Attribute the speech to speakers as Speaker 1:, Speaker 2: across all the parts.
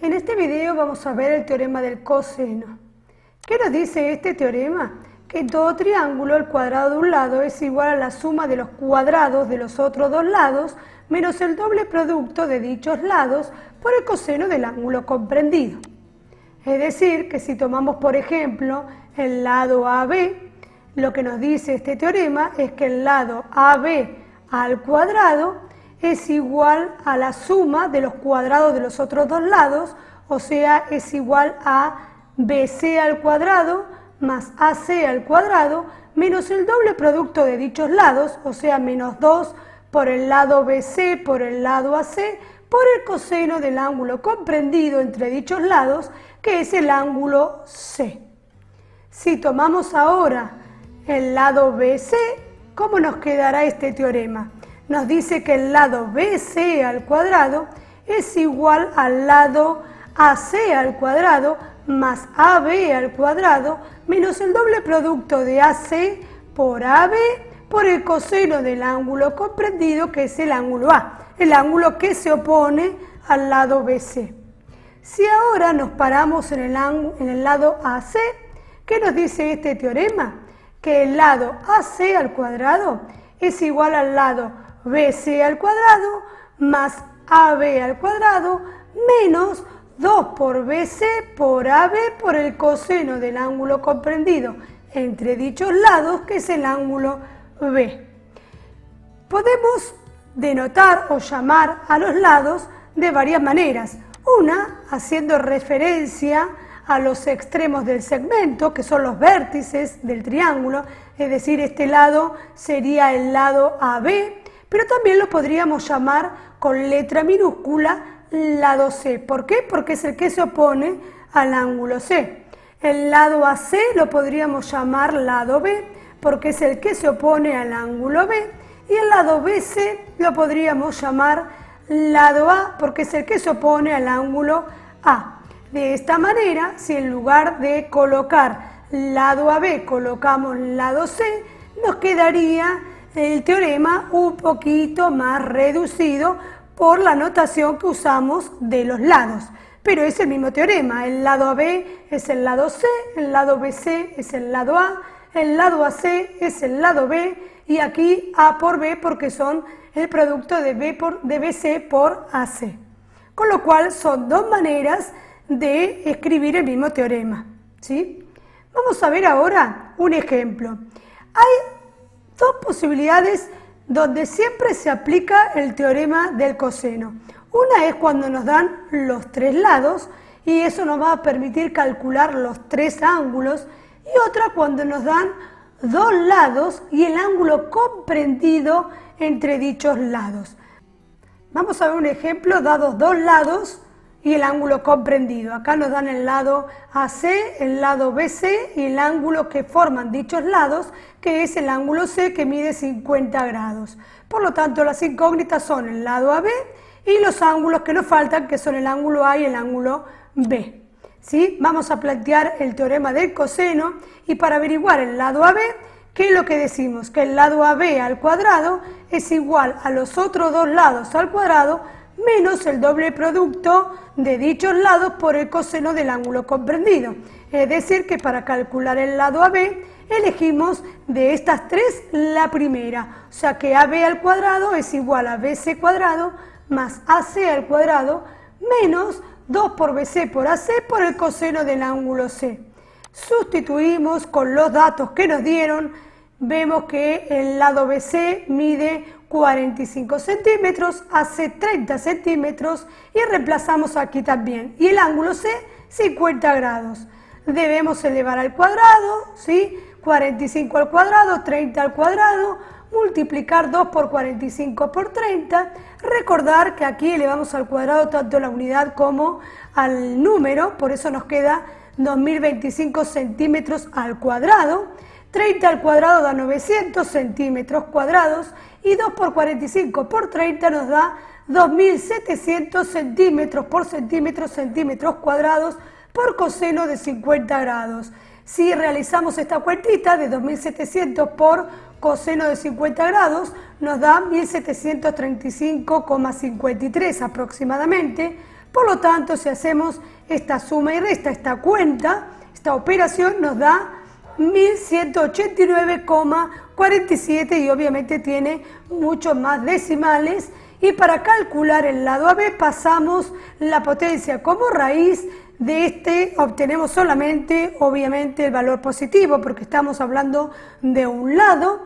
Speaker 1: En este video vamos a ver el teorema del coseno. ¿Qué nos dice este teorema? Que en todo triángulo el cuadrado de un lado es igual a la suma de los cuadrados de los otros dos lados menos el doble producto de dichos lados por el coseno del ángulo comprendido. Es decir, que si tomamos por ejemplo el lado AB, lo que nos dice este teorema es que el lado AB al cuadrado es igual a la suma de los cuadrados de los otros dos lados, o sea, es igual a BC al cuadrado más AC al cuadrado menos el doble producto de dichos lados, o sea, menos 2 por el lado BC por el lado AC por el coseno del ángulo comprendido entre dichos lados, que es el ángulo C. Si tomamos ahora el lado BC, ¿cómo nos quedará este teorema? Nos dice que el lado BC al cuadrado es igual al lado AC al cuadrado más AB al cuadrado menos el doble producto de AC por AB por el coseno del ángulo comprendido, que es el ángulo A, el ángulo que se opone al lado BC. Si ahora nos paramos en el lado AC, ¿qué nos dice este teorema? Que el lado AC al cuadrado es igual al lado BC al cuadrado más AB al cuadrado menos 2 por BC por AB por el coseno del ángulo comprendido entre dichos lados, que es el ángulo B. Podemos denotar o llamar a los lados de varias maneras. Una, haciendo referencia a los extremos del segmento, que son los vértices del triángulo, es decir, este lado sería el lado AB, pero también lo podríamos llamar con letra minúscula lado C. ¿Por qué? Porque es el que se opone al ángulo C. El lado AC lo podríamos llamar lado B, porque es el que se opone al ángulo B, y el lado BC lo podríamos llamar lado A, porque es el que se opone al ángulo A. De esta manera, si en lugar de colocar lado AB colocamos lado C, nos quedaría el teorema un poquito más reducido por la notación que usamos de los lados. Pero es el mismo teorema, el lado AB es el lado C, el lado BC es el lado A, el lado AC es el lado B, y aquí A por B porque son el producto de BC por AC. Con lo cual son dos maneras de escribir el mismo teorema, ¿sí? Vamos a ver ahora un ejemplo. Hay dos posibilidades donde siempre se aplica el teorema del coseno. Una es cuando nos dan los tres lados y eso nos va a permitir calcular los tres ángulos, y otra cuando nos dan dos lados y el ángulo comprendido entre dichos lados. Vamos a ver un ejemplo dados dos lados y el ángulo comprendido. Acá nos dan el lado AC, el lado BC y el ángulo que forman dichos lados, que es el ángulo C, que mide 50 grados. Por lo tanto, las incógnitas son el lado AB y los ángulos que nos faltan, que son el ángulo A y el ángulo B. ¿Sí? Vamos a plantear el teorema del coseno, y para averiguar el lado AB, ¿qué es lo que decimos? Que el lado AB al cuadrado es igual a los otros dos lados al cuadrado menos el doble producto de dichos lados por el coseno del ángulo comprendido. Es decir, que para calcular el lado AB elegimos de estas tres la primera, o sea que AB al cuadrado es igual a BC cuadrado más AC al cuadrado menos 2 por BC por AC por el coseno del ángulo C. Sustituimos con los datos que nos dieron, vemos que el lado BC mide 45 centímetros, hace 30 centímetros y reemplazamos aquí también. Y el ángulo C, 50 grados. Debemos elevar al cuadrado, ¿sí? 45 al cuadrado, 30 al cuadrado, multiplicar 2 por 45 por 30. Recordar que aquí elevamos al cuadrado tanto la unidad como al número, por eso nos queda 2025 centímetros al cuadrado. 30 al cuadrado da 900 centímetros cuadrados y 2 por 45 por 30 nos da 2700 centímetros por centímetros cuadrados por coseno de 50 grados. Si realizamos esta cuentita de 2700 por coseno de 50 grados, nos da 1735,53 aproximadamente, Por lo tanto, si hacemos esta suma y resta, esta cuenta, esta operación nos da 1189,47 y obviamente tiene muchos más decimales. Y para calcular el lado AB pasamos la potencia como raíz de este, obtenemos solamente obviamente el valor positivo porque estamos hablando de un lado.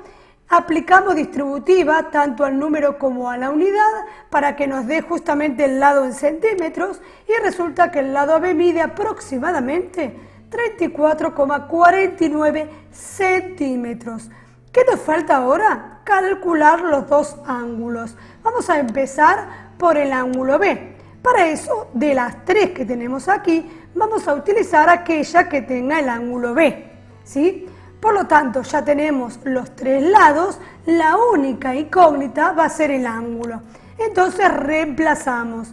Speaker 1: Aplicamos distributiva tanto al número como a la unidad para que nos dé justamente el lado en centímetros y resulta que el lado AB mide aproximadamente 34,49 centímetros. ¿Qué nos falta ahora? Calcular los dos ángulos. Vamos a empezar por el ángulo B. Para eso, de las tres que tenemos aquí, vamos a utilizar aquella que tenga el ángulo B, ¿sí? Por lo tanto, ya tenemos los tres lados, la única incógnita va a ser el ángulo. Entonces reemplazamos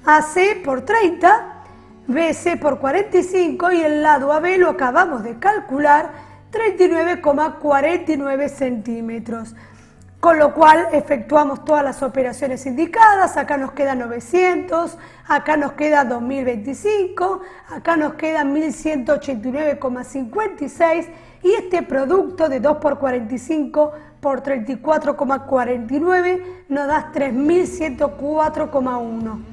Speaker 1: AC por 30, BC por 45 y el lado AB lo acabamos de calcular, 39,49 centímetros. Con lo cual efectuamos todas las operaciones indicadas, acá nos queda 900, acá nos queda 2025, acá nos queda 1189,56 y este producto de 2 por 45 por 34,49 nos da 3104,1.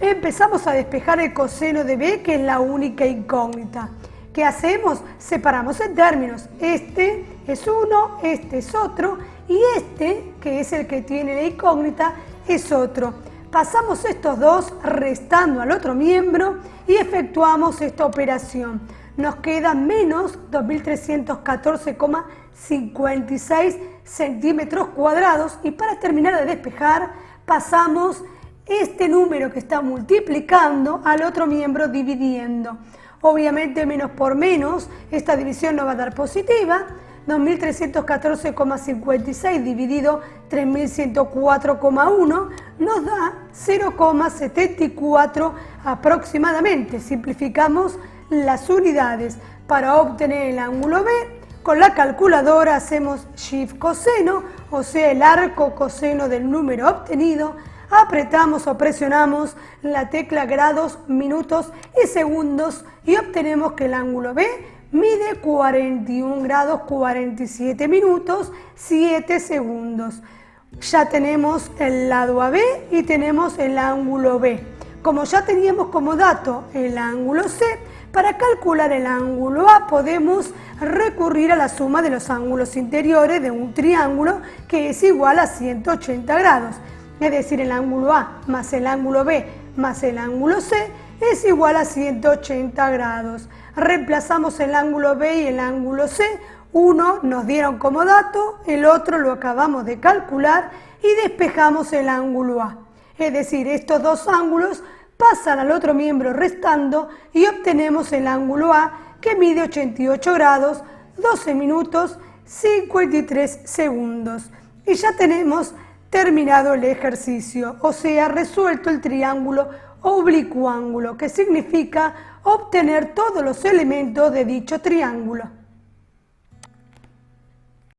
Speaker 1: Empezamos a despejar el coseno de B, que es la única incógnita. ¿Qué hacemos? Separamos en términos. Este es uno, este es otro y este, que es el que tiene la incógnita, es otro. Pasamos estos dos restando al otro miembro y efectuamos esta operación. Nos queda menos 2314,56 centímetros cuadrados y para terminar de despejar pasamos este número que está multiplicando al otro miembro dividiendo. Obviamente menos por menos, esta división nos va a dar positiva, 2.314,56 dividido 3.104,1 nos da 0,74 aproximadamente. Simplificamos las unidades. Para obtener el ángulo B, con la calculadora hacemos Shift coseno, o sea el arco coseno del número obtenido, apretamos o presionamos la tecla grados, minutos y segundos y obtenemos que el ángulo B mide 41 grados 47 minutos 7 segundos. Ya tenemos el lado AB y tenemos el ángulo B. Como ya teníamos como dato el ángulo C, para calcular el ángulo A podemos recurrir a la suma de los ángulos interiores de un triángulo que es igual a 180 grados. Es decir, el ángulo A más el ángulo B más el ángulo C es igual a 180 grados. Reemplazamos el ángulo B y el ángulo C. Uno nos dieron como dato, el otro lo acabamos de calcular y despejamos el ángulo A. Es decir, estos dos ángulos pasan al otro miembro restando y obtenemos el ángulo A que mide 88 grados, 12 minutos, 53 segundos. Y ya tenemos terminado el ejercicio, o sea, resuelto el triángulo oblicuo ángulo, que significa obtener todos los elementos de dicho triángulo.